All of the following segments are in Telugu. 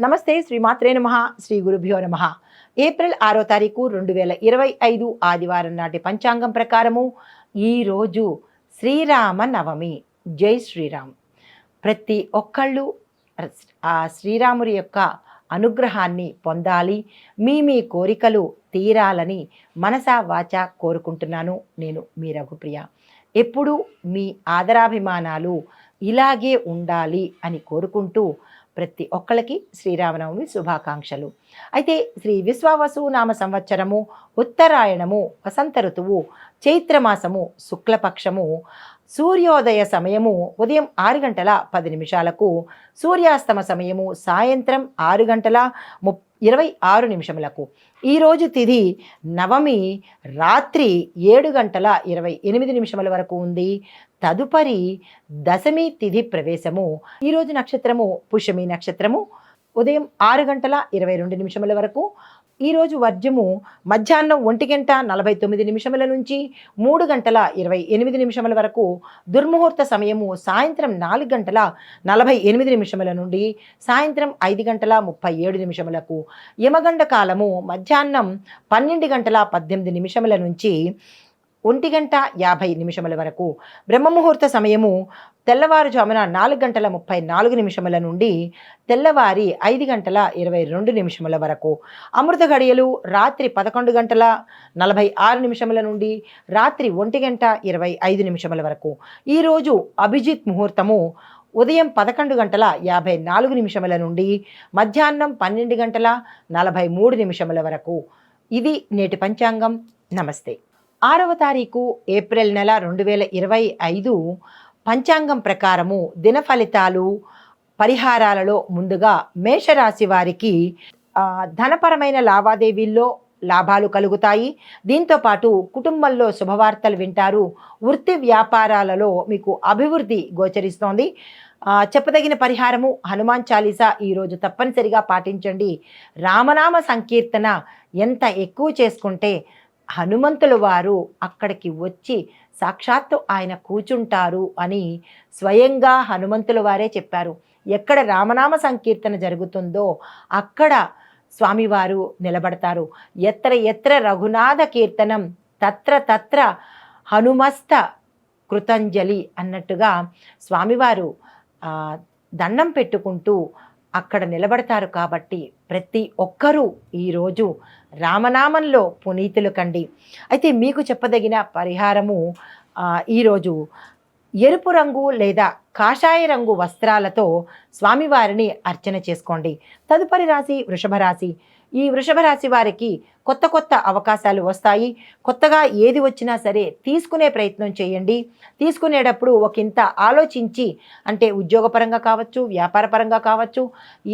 నమస్తే. శ్రీమాత్రే నమః. శ్రీ గురుభ్యో నమః. ఏప్రిల్ 6వ తారీఖు 2025 ఆదివారం నాటి పంచాంగం ప్రకారము ఈరోజు శ్రీరామ నవమి. జై శ్రీరామ్. ప్రతి ఒక్కళ్ళు ఆ శ్రీరాముడి యొక్క అనుగ్రహాన్ని పొందాలి, మీ కోరికలు తీరాలని మనసా వాచా కోరుకుంటున్నాను. నేను మీ రఘుప్రియ. ఎప్పుడూ మీ ఆదరాభిమానాలు ఇలాగే ఉండాలి అని కోరుకుంటూ ప్రతి ఒక్కళ్ళకి శ్రీరామనవమి శుభాకాంక్షలు. అయితే శ్రీ విశ్వావసు నామ సంవత్సరము ఉత్తరాయణము వసంత ఋతువు చైత్రమాసము శుక్లపక్షము సూర్యోదయ సమయము ఉదయం 6 గంటల 10 నిమిషాలకు, సూర్యాస్తమ సమయము సాయంత్రం 6 గంటల 26 నిమిషములకు. ఈరోజు తిథి నవమి రాత్రి 7 గంటల 28 నిమిషముల వరకు ఉంది. తదుపరి దశమి తిథి ప్రవేశము. ఈరోజు నక్షత్రము పుష్యమి నక్షత్రము ఉదయం 6 గంటల 22 నిమిషముల వరకు. ఈరోజు వర్జము మధ్యాహ్నం 1:49 నిమిషముల నుంచి 3 గంటల 28 నిమిషముల వరకు. దుర్ముహూర్త సమయము సాయంత్రం 4 గంటల 48 నిమిషముల నుండి సాయంత్రం 5 గంటల 37 నిమిషములకు. యమగండ కాలము మధ్యాహ్నం 12 గంటల 18 నిమిషముల నుంచి 1 గంట 50 నిమిషముల వరకు. బ్రహ్మముహూర్త సమయము తెల్లవారుజామున 4 గంటల 34 నిమిషముల నుండి తెల్లవారి 5 గంటల 22 నిమిషముల వరకు. అమృత గడియలు రాత్రి 11 గంటల 46 నిమిషముల నుండి రాత్రి 1 గంట 25 నిమిషముల వరకు. ఈరోజు అభిజిత్ ముహూర్తము ఉదయం 11 గంటల 54 నిమిషముల నుండి మధ్యాహ్నం 12 గంటల 43 నిమిషముల వరకు. ఇది నేటి పంచాంగం. నమస్తే. 6వ తారీఖు ఏప్రిల్ నెల 2025 పంచాంగం ప్రకారము దిన ఫలితాలు పరిహారాలలో ముందుగా మేషరాశి వారికి ధనపరమైన లావాదేవీల్లో లాభాలు కలుగుతాయి. దీంతోపాటు కుటుంబంలో శుభవార్తలు వింటారు. వృత్తి వ్యాపారాలలో మీకు అభివృద్ధి గోచరిస్తోంది. చెప్పదగిన పరిహారము హనుమాన్ చాలీసా ఈరోజు తప్పనిసరిగా పాటించండి. రామనామ సంకీర్తన ఎంత ఎక్కువ చేసుకుంటే హనుమంతుల వారు అక్కడికి వచ్చి సాక్షాత్తు ఆయన కూర్చుంటారు అని స్వయంగా హనుమంతుల వారే చెప్పారు. ఎక్కడ రామనామ సంకీర్తన జరుగుతుందో అక్కడ స్వామివారు నిలబడతారు. ఎత్ర ఎత్ర రఘునాథ కీర్తనం తత్ర తత్ర హనుమస్త కృతంజలి అన్నట్టుగా స్వామివారు దండం పెట్టుకుంటూ అక్కడ నిలబడతారు. కాబట్టి ప్రతి ఒక్కరూ ఈరోజు రామనామంలో పునీతులు కండి. అయితే మీకు చెప్పదగిన పరిహారము ఈరోజు ఎరుపు రంగు లేదా కాషాయ రంగు వస్త్రాలతో స్వామివారిని అర్చన చేసుకోండి. తదుపరి రాశి వృషభ రాశి. ఈ వృషభ రాశి వారికి కొత్త కొత్త అవకాశాలు వస్తాయి. కొత్తగా ఏది వచ్చినా సరే తీసుకునే ప్రయత్నం చేయండి. తీసుకునేటప్పుడు ఒకంత ఆలోచించి, అంటే ఉద్యోగపరంగా కావచ్చు, వ్యాపార పరంగా కావచ్చు,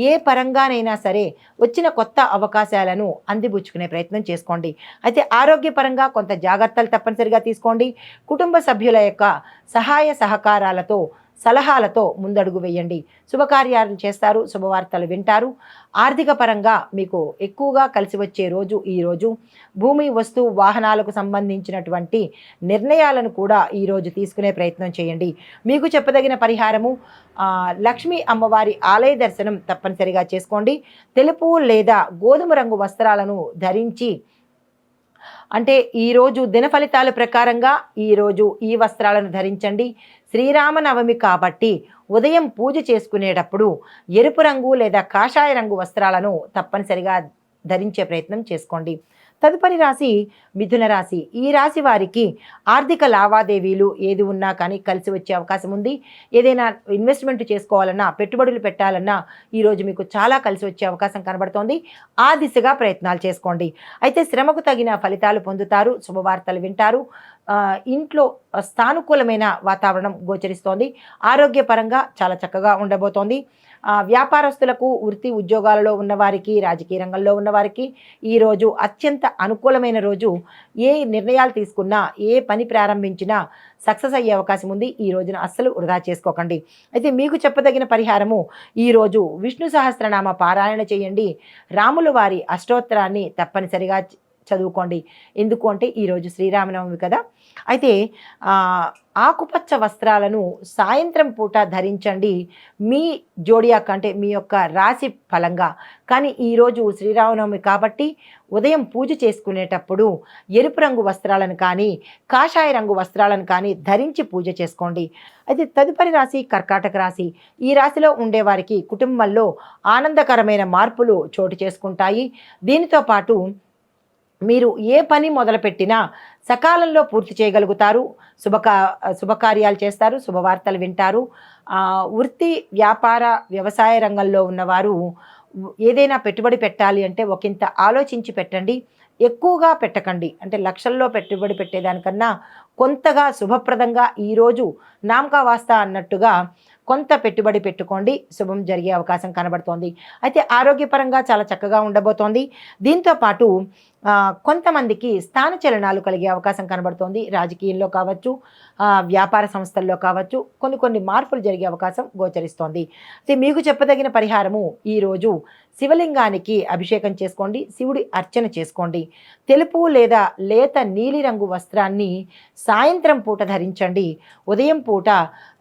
ఏ పరంగానైనా సరే వచ్చిన కొత్త అవకాశాలను అందిపుచ్చుకునే ప్రయత్నం చేసుకోండి. అయితే ఆరోగ్యపరంగా కొంత జాగ్రత్తలు తప్పనిసరిగా తీసుకోండి. కుటుంబ సభ్యుల యొక్క సహాయ సహకారాలతో సలహాలతో ముందడుగు వేయండి. శుభకార్యాలు చేస్తారు, శుభవార్తలు వింటారు. ఆర్థిక పరంగా మీకు ఎక్కువగా కలిసి వచ్చే రోజు ఈరోజు. భూమి వస్తు వాహనాలకు సంబంధించినటువంటి నిర్ణయాలను కూడా ఈరోజు తీసుకునే ప్రయత్నం చేయండి. మీకు చెప్పదగిన పరిహారము లక్ష్మీ అమ్మవారి ఆలయ దర్శనం తప్పనిసరిగా చేసుకోండి. తెలుపు లేదా గోధుమ రంగు వస్త్రాలను ధరించి, అంటే ఈరోజు దిన ఫలితాల ప్రకారంగా ఈరోజు ఈ వస్త్రాలను ధరించండి. శ్రీరామనవమి కాబట్టి ఉదయం పూజ చేసుకునేటప్పుడు ఎరుపు రంగు లేదా కాషాయ రంగు వస్త్రాలను తప్పనిసరిగా ధరించే ప్రయత్నం చేసుకోండి. తదుపరి రాశి మిథున రాశి. ఈ రాశి వారికి ఆర్థిక లావాదేవీలు ఏది ఉన్నా కానీ కలిసి వచ్చే అవకాశం ఉంది. ఏదైనా ఇన్వెస్ట్మెంట్ చేసుకోవాలన్నా, పెట్టుబడులు పెట్టాలన్నా ఈరోజు మీకు చాలా కలిసి వచ్చే అవకాశం కనబడుతోంది. ఆ దిశగా ప్రయత్నాలు చేసుకోండి. అయితే శ్రమకు తగిన ఫలితాలు పొందుతారు, శుభవార్తలు వింటారు. ఇంట్లో సానుకూలమైన వాతావరణం గోచరిస్తోంది. ఆరోగ్యపరంగా చాలా చక్కగా ఉండబోతోంది. వ్యాపారస్తులకు, వృత్తి ఉద్యోగాలలో ఉన్నవారికి, రాజకీయ రంగంలో ఉన్నవారికి ఈరోజు అత్యంత అనుకూలమైన రోజు. ఏ నిర్ణయాలు తీసుకున్నా, ఏ పని ప్రారంభించినా సక్సెస్ అయ్యే అవకాశం ఉంది. ఈ రోజున అస్సలు వృధా చేసుకోకండి. అయితే మీకు చెప్పదగిన పరిహారము ఈరోజు విష్ణు సహస్రనామ పారాయణ చేయండి. రాముల వారి అష్టోత్తరాన్ని తప్పనిసరిగా చదువుకోండి. ఎందుకు అంటే ఈరోజు శ్రీరామనవమి కదా. అయితే ఆకుపచ్చ వస్త్రాలను సాయంత్రం పూట ధరించండి మీ జోడియాక్ అంటే మీ యొక్క రాశి ఫలంగా. కానీ ఈరోజు శ్రీరామనవమి కాబట్టి ఉదయం పూజ చేసుకునేటప్పుడు ఎరుపు రంగు వస్త్రాలను కానీ కాషాయ రంగు వస్త్రాలను కానీ ధరించి పూజ చేసుకోండి. అయితే తదుపరి రాశి కర్కాటక రాశి. ఈ రాశిలో ఉండేవారికి కుటుంబంలో ఆనందకరమైన మార్పులు చోటు చేసుకుంటాయి. దీనితో పాటు మీరు ఏ పని మొదలుపెట్టినా సకాలంలో పూర్తి చేయగలుగుతారు. శుభకార్యాలు చేస్తారు, శుభవార్తలు వింటారు. వృత్తి వ్యాపార వ్యవసాయ రంగంలో ఉన్నవారు ఏదైనా పెట్టుబడి పెట్టాలి అంటే ఒకంత ఆలోచించి పెట్టండి, ఎక్కువగా పెట్టకండి. అంటే లక్షల్లో పెట్టుబడి పెట్టేదానికన్నా కొంతగా శుభప్రదంగా ఈరోజు నామకా వాస్తా అన్నట్టుగా కొంత పెట్టుబడి పెట్టుకోండి, శుభం జరిగే అవకాశం కనబడుతోంది. అయితే ఆరోగ్యపరంగా చాలా చక్కగా ఉండబోతోంది. దీంతోపాటు కొంతమందికి స్థానచలనాలు కలిగే అవకాశం కనబడుతోంది. రాజకీయంలో కావచ్చు, వ్యాపార సంస్థల్లో కావచ్చు కొన్ని మార్పులు జరిగే అవకాశం గోచరిస్తోంది. అయితే మీకు చెప్పదగిన పరిహారము ఈరోజు శివలింగానికి అభిషేకం చేసుకోండి, శివుడి అర్చన చేసుకోండి. తెలుపు లేదా లేత నీలిరంగు వస్త్రాన్ని సాయంత్రం పూట ధరించండి. ఉదయం పూట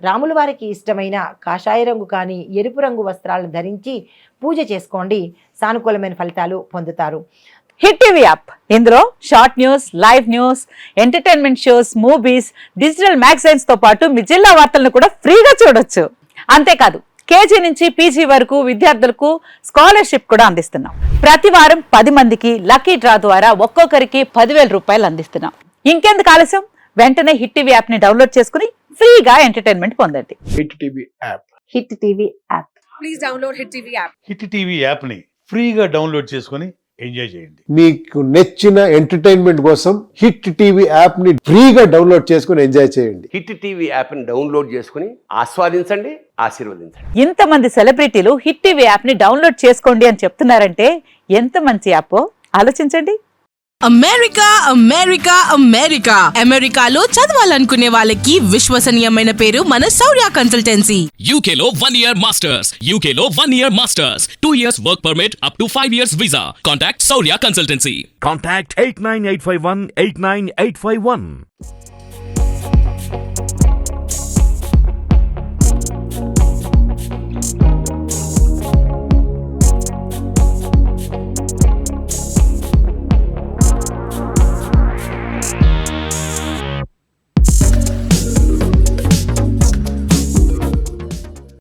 రాముల వారికి ఇష్టమైన కాషాయ రంగు కానీ ఎరుపు రంగు వస్త్రాలను ధరించి పూజ చేసుకోండి. సానుకూలమైన ఫలితాలు పొందుతారు. హిట్ టీవీ యాప్, ఇందులో short news, live news, entertainment shows, movies, digital magazines తో పాటు మీ జిల్లా వార్తలను కూడా ఫ్రీగా చూడొచ్చు. అంతేకాదు కేజీ నుంచి పీజీ వరకు విద్యార్థులకు స్కాలర్షిప్ కూడా అందిస్తున్నాం. ప్రతి వారం 10 మందికి లక్కీ డ్రా ద్వారా ఒక్కొక్కరికి 10,000 రూపాయలు అందిస్తున్నాం. ఇంకెందుకు ఆలస్యం, వెంటనే హిట్ టీవీ యాప్ ని డౌన్లోడ్ చేసుకుని ఫ్రీగా ఎంటర్టైన్మెంట్ పొందండి. Hit TV app. Hit TV app. Please download hit TV app. Hit TV app ని ఫ్రీగా డౌన్లోడ్ చేసుకొని ఎంజాయ్ చేయండి. మీకు నచ్చిన ఎంటర్టైన్మెంట్ కోసం హిట్ టీవీ యాప్ ని ఫ్రీగా డౌన్లోడ్ చేసుకొని ఎంజాయ్ చేయండి. హిట్ టీవీ యాప్ ని డౌన్లోడ్ చేసుకుని ఆస్వాదించండి, ఆశీర్వదించండి. ఇంతమంది సెలబ్రిటీలు హిట్ టీవీ యాప్ ని డౌన్లోడ్ చేసుకోండి అని చెప్తున్నారంటే ఎంత మంచి యాప్ ఆలోచించండి. అమెరికా అమెరికా అమెరికా అమెరికాలో చదవాలనుకునే వాళ్ళకి విశ్వసనీయమైన పేరు మన శౌర్య కన్సల్టెన్సీ. UK లో 1 year masters. UK లో 1 year masters. 2 years work permit up to 5 years visa. Contact Saurya Consultancy. Contact 89851 89851.